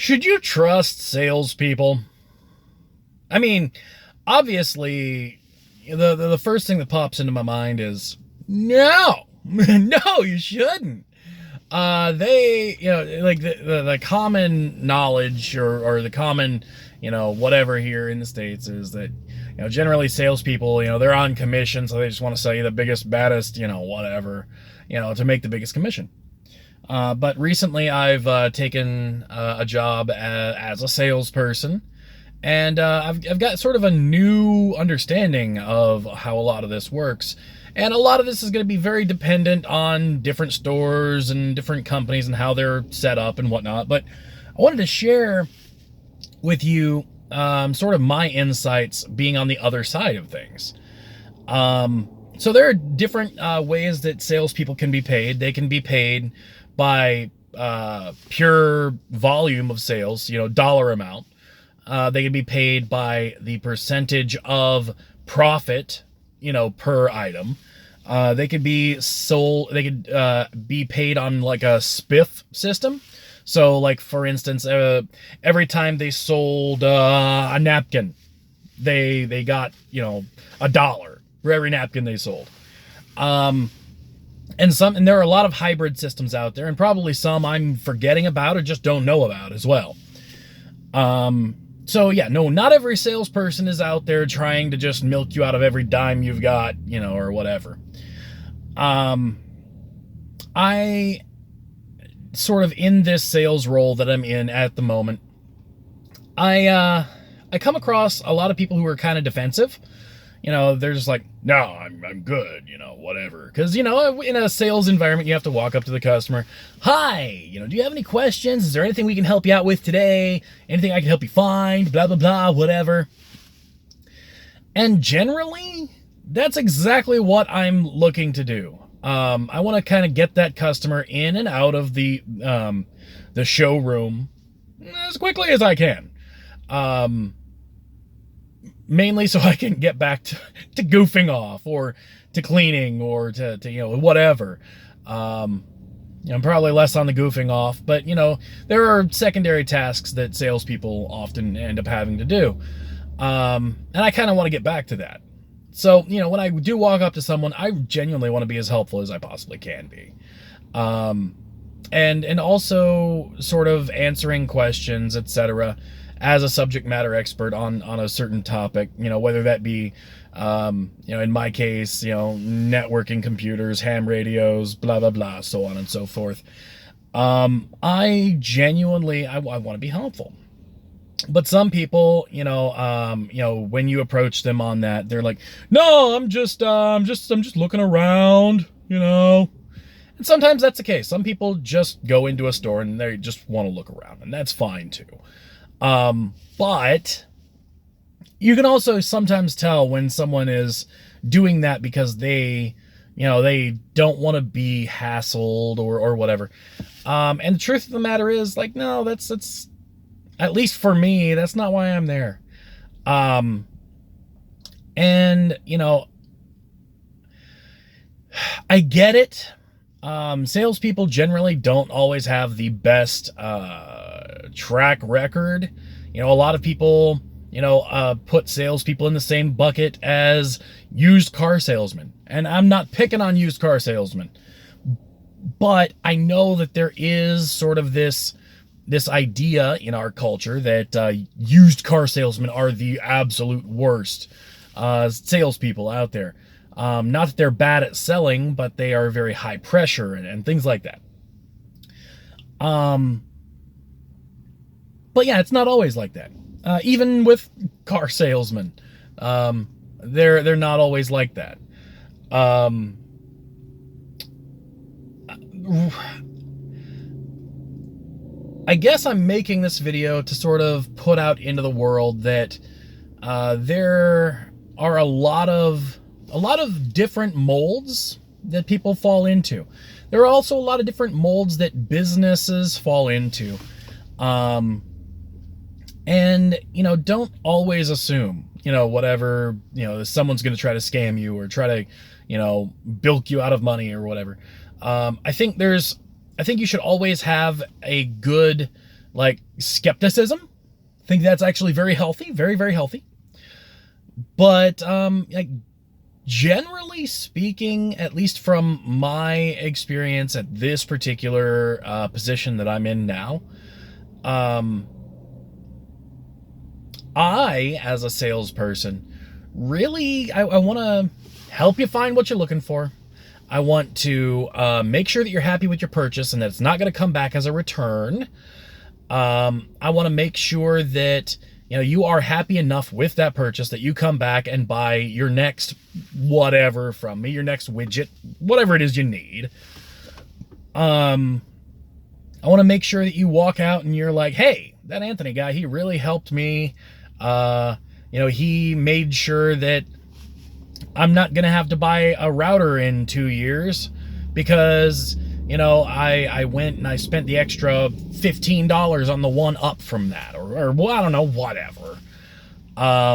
Should you trust salespeople? I mean, obviously, the first thing that pops into my mind is no, no, you shouldn't. They, like the common knowledge or the common, whatever here in the States is that, generally salespeople, they're on commission, so they just want to sell you the biggest, baddest, whatever, to make the biggest commission. But recently I've taken a job as a salesperson, and I've got sort of a new understanding of how a lot of this works. And a lot of this is going to be very dependent on different stores and different companies and how they're set up and whatnot. But I wanted to share with you sort of my insights being on the other side of things. So there are different ways that salespeople can be paid. They can be paid by pure volume of sales, dollar amount. They can be paid by the percentage of profit, per item. They could be sold. They could be paid on like a spiff system. So, like for instance, every time they sold a napkin, they got $1 for every napkin they sold. And there are a lot of hybrid systems out there, and probably some I'm forgetting about or just don't know about as well. So yeah, no, not every salesperson is out there trying to just milk you out of every dime you've got, or whatever. I sort of in this sales role that I'm in at the moment, I come across a lot of people who are kind of defensive. They're just like, no, I'm good, whatever. Because, in a sales environment, you have to walk up to the customer. Hi, do you have any questions? Is there anything we can help you out with today? Anything I can help you find? Blah, blah, blah, whatever. And generally, that's exactly what I'm looking to do. I want to kind of get that customer in and out of the showroom as quickly as I can. Mainly so I can get back to goofing off or to cleaning or to whatever. I'm probably less on the goofing off, but there are secondary tasks that salespeople often end up having to do. And I kind of want to get back to that. So, when I do walk up to someone, I genuinely want to be as helpful as I possibly can be. And also sort of answering questions, etc., as a subject matter expert on a certain topic, whether that be, in my case, networking computers, ham radios, blah, blah, blah, so on and so forth. I genuinely, I want to be helpful. But some people, when you approach them on that, they're like, no, I'm just looking around, And sometimes that's the case. Some people just go into a store and they just want to look around, and that's fine too. But you can also sometimes tell when someone is doing that because they don't want to be hassled or whatever. And the truth of the matter is, like, no, that's at least for me, that's not why I'm there. And I get it. Salespeople generally don't always have the best, track record. A lot of people, put salespeople in the same bucket as used car salesmen. And I'm not picking on used car salesmen, but I know that there is sort of this idea in our culture that used car salesmen are the absolute worst salespeople out there. Not that they're bad at selling, but they are very high pressure and things like that. But yeah, it's not always like that. Even with car salesmen, they're not always like that. I guess I'm making this video to sort of put out into the world that there are a lot of different molds that people fall into. There are also a lot of different molds that businesses fall into. And, don't always assume, whatever, someone's going to try to scam you or try to, bilk you out of money or whatever. I think you should always have a good like skepticism. I think that's actually very healthy, very, very healthy. But like generally speaking, at least from my experience at this particular position that I'm in now, I, as a salesperson, really, I want to help you find what you're looking for. I want to make sure that you're happy with your purchase and that it's not going to come back as a return. I want to make sure that you are happy enough with that purchase that you come back and buy your next whatever from me, your next widget, whatever it is you need. I want to make sure that you walk out and you're like, hey, that Anthony guy, he really helped me. He made sure that I'm not going to have to buy a router in 2 years because, I went and I spent the extra $15 on the one up from that or well, I don't know, whatever. I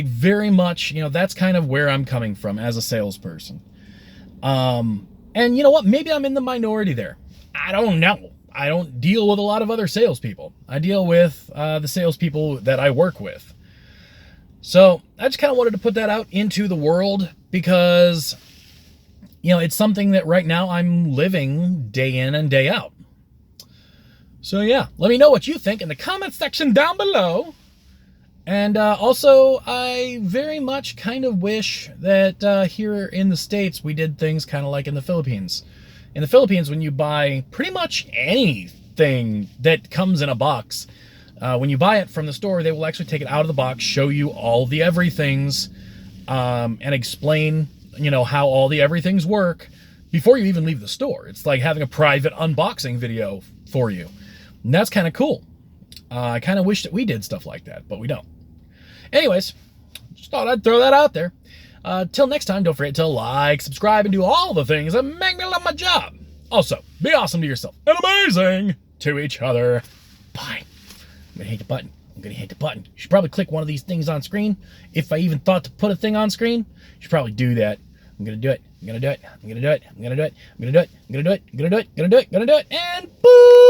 very much, that's kind of where I'm coming from as a salesperson. And you know what? Maybe I'm in the minority there. I don't know. I don't deal with a lot of other salespeople. I deal with the salespeople that I work with. So I just kind of wanted to put that out into the world because, it's something that right now I'm living day in and day out. So yeah, let me know what you think in the comment section down below. And also, I very much kind of wish that here in the States, we did things kind of like in the Philippines. In the Philippines, when you buy pretty much anything that comes in a box, when you buy it from the store, they will actually take it out of the box, show you all the everythings, and explain, how all the everythings work before you even leave the store. It's like having a private unboxing video for you. And that's kind of cool. I kind of wish that we did stuff like that, but we don't. Anyways, just thought I'd throw that out there. Till next time, don't forget to like, subscribe, and do all the things that make me love my job. Also, be awesome to yourself and amazing to each other. Bye. I'm going to hit the button. You should probably click one of these things on screen. If I even thought to put a thing on screen, you should probably do that. I'm going to do it. I'm going to do it. I'm going to do it. I'm going to do it. I'm going to do it. I'm going to do it. I'm going to do it. I'm going to do it. I'm going to do it. And boom!